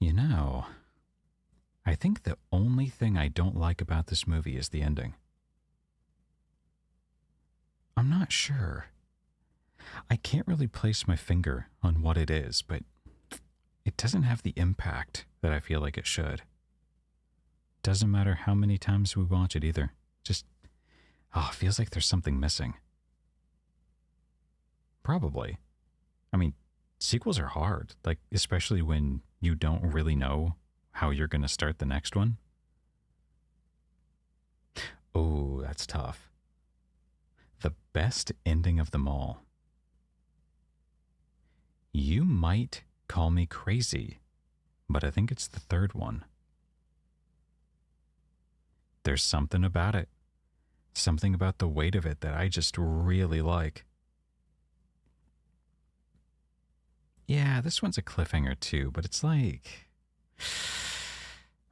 You know, I think the only thing I don't like about this movie is the ending. I'm not sure. I can't really place my finger on what it is, but it doesn't have the impact that I feel like it should. Doesn't matter how many times we watch it either. Just, it feels like there's something missing. Probably. I mean, sequels are hard, like, especially when you don't really know how you're going to start the next one. Oh, that's tough. The best ending of them all. You might call me crazy, but I think it's the third one. There's something about it. Something about the weight of it that I just really like. Yeah, this one's a cliffhanger too, but it's like,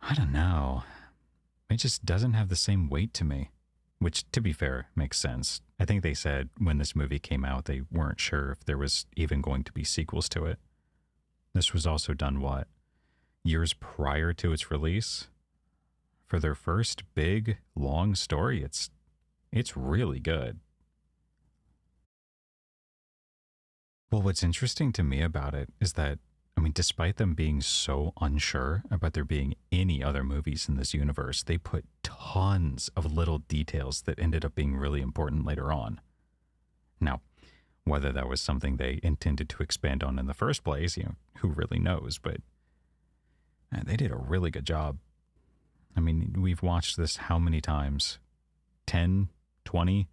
I don't know. It just doesn't have the same weight to me, which, to be fair, makes sense. I think they said when this movie came out, they weren't sure if there was even going to be sequels to it. This was also done, what, years prior to its release? For their first big, long story, it's really good. Well, what's interesting to me about it is that, I mean, despite them being so unsure about there being any other movies in this universe, they put tons of little details that ended up being really important later on. Now, whether that was something they intended to expand on in the first place, who really knows, but they did a really good job. I mean, we've watched this how many times? 10, 20?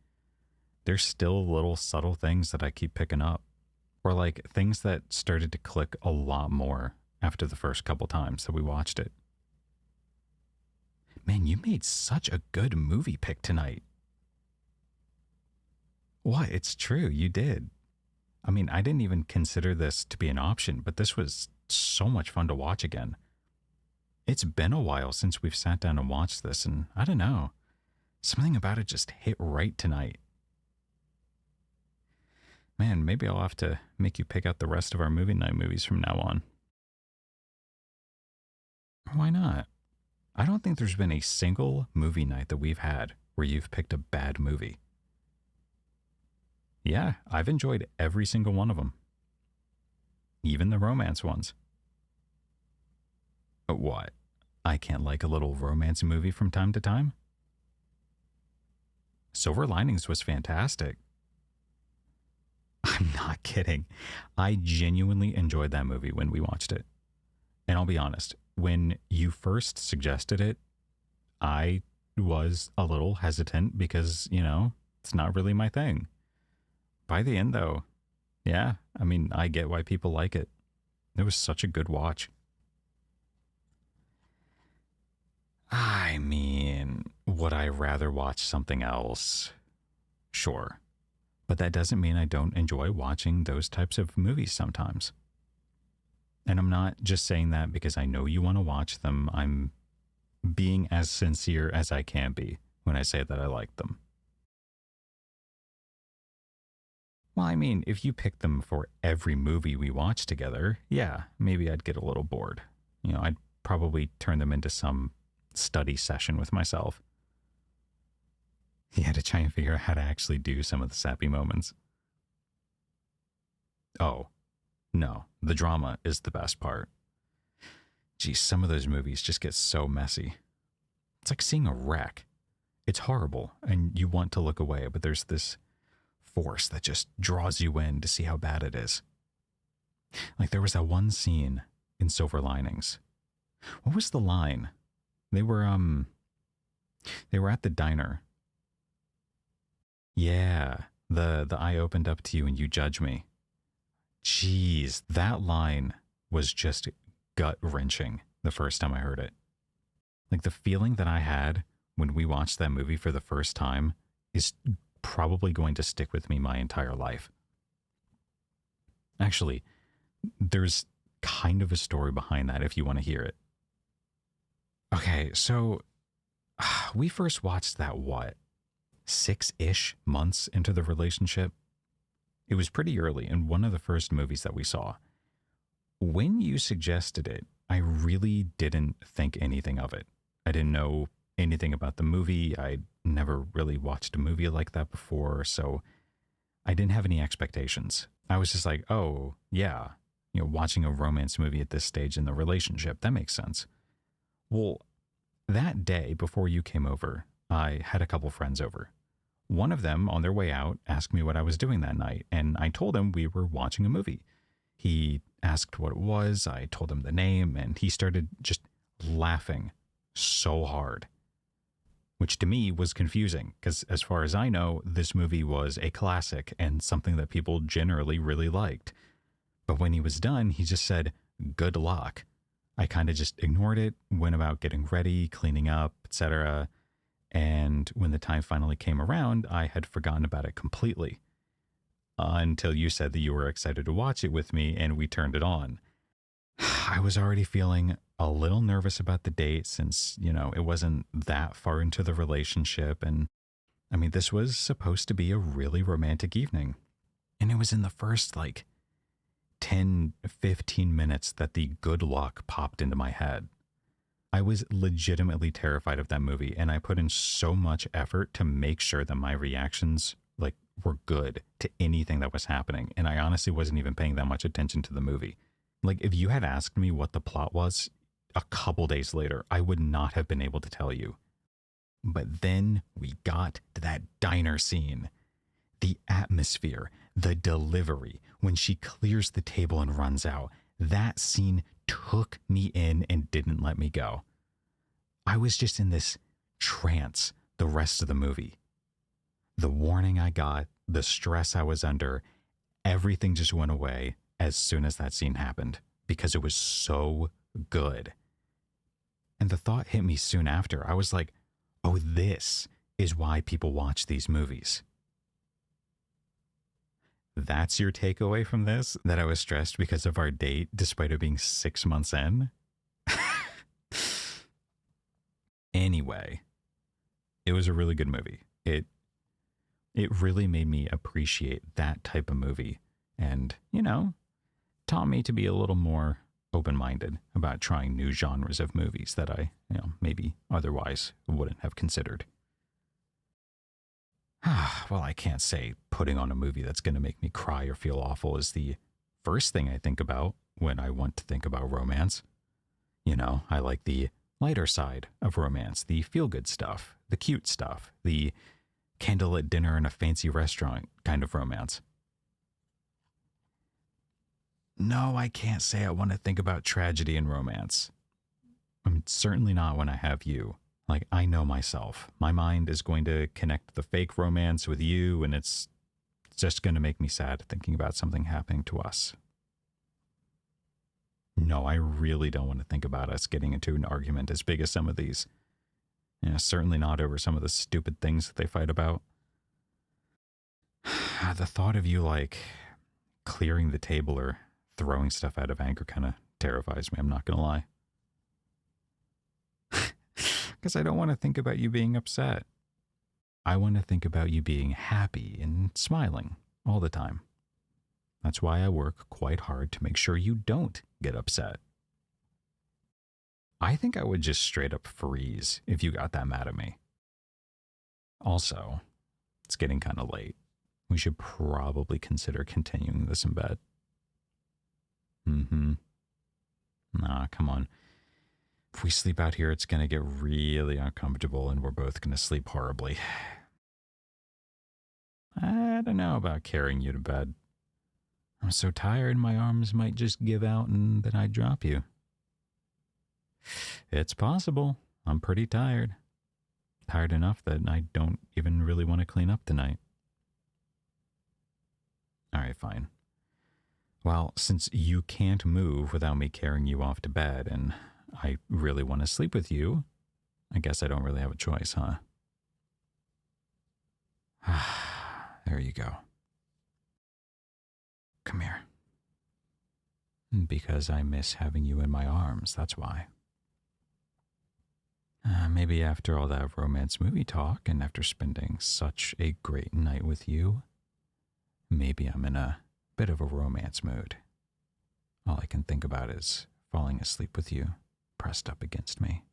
There's still little subtle things that I keep picking up. Or like things that started to click a lot more after the first couple times that we watched it. Man, you made such a good movie pick tonight. What? It's true, you did. I mean, I didn't even consider this to be an option, but this was so much fun to watch again. It's been a while since we've sat down and watched this, and I don't know. Something about it just hit right tonight. Man, maybe I'll have to make you pick out the rest of our movie night movies from now on. Why not? I don't think there's been a single movie night that we've had where you've picked a bad movie. Yeah, I've enjoyed every single one of them. Even the romance ones. What? I can't like a little romance movie from time to time? Silver Linings was fantastic. I'm not kidding. I genuinely enjoyed that movie when we watched it. And I'll be honest, when you first suggested it, I was a little hesitant because, it's not really my thing. By the end, though, yeah, I mean, I get why people like it. It was such a good watch. I mean, would I rather watch something else? Sure. But that doesn't mean I don't enjoy watching those types of movies sometimes. And I'm not just saying that because I know you want to watch them. I'm being as sincere as I can be when I say that I like them. Well, I mean, if you pick them for every movie we watch together, yeah, maybe I'd get a little bored. I'd probably turn them into some study session with myself. Yeah, to try and figure out how to actually do some of the sappy moments. Oh, no, the drama is the best part. Geez, some of those movies just get so messy. It's like seeing a wreck. It's horrible, and you want to look away, but there's this force that just draws you in to see how bad it is. Like there was that one scene in Silver Linings. What was the line? They were at the diner. Yeah, the eye opened up to you and you judge me. Jeez, that line was just gut-wrenching the first time I heard it. Like the feeling that I had when we watched that movie for the first time is probably going to stick with me my entire life. Actually, there's kind of a story behind that if you want to hear it. Okay, so we first watched that, 6-ish months into the relationship? It was pretty early and one of the first movies that we saw. When you suggested it, I really didn't think anything of it. I didn't know anything about the movie. I'd never really watched a movie like that before, so I didn't have any expectations. I was just like, oh, yeah, watching a romance movie at this stage in the relationship, that makes sense. Well, that day before you came over, I had a couple friends over. One of them, on their way out, asked me what I was doing that night, and I told him we were watching a movie. He asked what it was, I told him the name, and he started just laughing so hard. Which to me was confusing, because as far as I know, this movie was a classic and something that people generally really liked. But when he was done, he just said, "Good luck." I kind of just ignored it, went about getting ready, cleaning up, etc. And when the time finally came around, I had forgotten about it completely. Until you said that you were excited to watch it with me and we turned it on. I was already feeling a little nervous about the date since, it wasn't that far into the relationship. And I mean, this was supposed to be a really romantic evening. And it was in the first 10, 15 minutes that the good luck popped into my head. I was legitimately terrified of that movie, and I put in so much effort to make sure that my reactions were good to anything that was happening, and I honestly wasn't even paying that much attention to the movie. If you had asked me what the plot was a couple days later, I would not have been able to tell you. But then we got to that diner scene. The atmosphere, the delivery, when she clears the table and runs out, that scene took me in and didn't let me go. I was just in this trance the rest of the movie. The warning I got, the stress I was under, everything just went away as soon as that scene happened because it was so good. And the thought hit me soon after. I was like, oh, this is why people watch these movies. That's your takeaway from this? That I was stressed because of our date despite it being 6 months in? Anyway, it was a really good movie. It really made me appreciate that type of movie and, taught me to be a little more open-minded about trying new genres of movies that I, maybe otherwise wouldn't have considered. Well, I can't say putting on a movie that's going to make me cry or feel awful is the first thing I think about when I want to think about romance. I like the lighter side of romance, the feel-good stuff, the cute stuff, the candlelit dinner in a fancy restaurant kind of romance. No, I can't say I want to think about tragedy and romance. I mean, certainly not when I have you. I know myself. My mind is going to connect the fake romance with you, and it's just going to make me sad thinking about something happening to us. No, I really don't want to think about us getting into an argument as big as some of these. Certainly not over some of the stupid things that they fight about. The thought of you, clearing the table or throwing stuff out of anger kind of terrifies me, I'm not going to lie. Because I don't want to think about you being upset. I want to think about you being happy and smiling all the time. That's why I work quite hard to make sure you don't get upset. I think I would just straight up freeze if you got that mad at me. Also, it's getting kind of late. We should probably consider continuing this in bed. Nah, come on. If we sleep out here, it's going to get really uncomfortable and we're both going to sleep horribly. I don't know about carrying you to bed. I'm so tired my arms might just give out and then I'd drop you. It's possible. I'm pretty tired. Tired enough that I don't even really want to clean up tonight. All right, fine. Well, since you can't move without me carrying you off to bed and I really want to sleep with you, I guess I don't really have a choice, huh? There you go. Come here. Because I miss having you in my arms, that's why. Maybe after all that romance movie talk and after spending such a great night with you, maybe I'm in a bit of a romance mood. All I can think about is falling asleep with you pressed up against me.